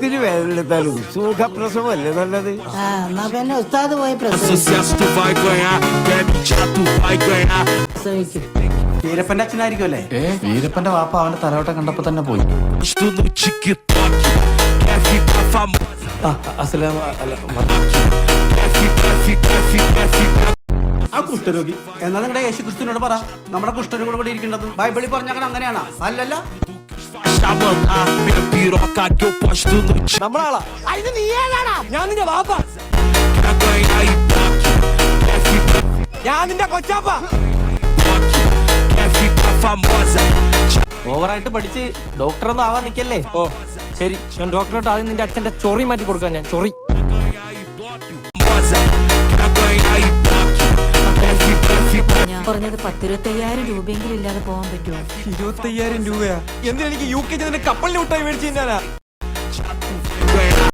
ഇത്തിരി വേദനെടുത്താലും സുഖപ്രസവമല്ലേ നല്ലത്. എന്നാ പിന്നെ ഉസ്താദ് പോയി പ്രസവിക്കും. വീരപ്പന്റെ അച്ഛനായിരിക്കും അല്ലേ? വീരപ്പന്റെ വാപ്പ അവന്റെ തലവട്ടം കണ്ടപ്പോ തന്നെ പോയി. ആ കുഷ്ഠരോഗി എന്നാ നിങ്ങളുടെ യേശു ക്രിസ്തുവിനോട് പറ, നമ്മുടെ കുഷ്ഠരോഗിയോട് കൂടെ ഇരിക്കേണ്ടത്. ബൈബിളിൽ പറഞ്ഞാൽ അങ്ങനെയാണോ? അല്ലല്ല. നമ്മളാളാ ഞാൻ നിന്റെ വാപ്പ, ഞാൻ നിന്റെ കൊച്ചാപ്പ. ഓവറായിട്ട് പഠിച്ച് ഡോക്ടറൊന്നും ആവാൻ നിൽക്കല്ലേ. ഓ ശരി, ഞാൻ ഡോക്ടറോട്ട് ആദ്യം നിന്റെ അച്ഛന്റെ ചൊറി മാറ്റി കൊടുക്കാൻ. ഞാൻ ചൊറി പറഞ്ഞത് 10-25,000 രൂപയെങ്കിലും ഇല്ലാതെ പോകാൻ പറ്റുമോ? 25,000 രൂപയാ? എന്തിനാ എനിക്ക് UK കപ്പലിന് മുട്ടായി മേടിച്ചു തന്നാനാ?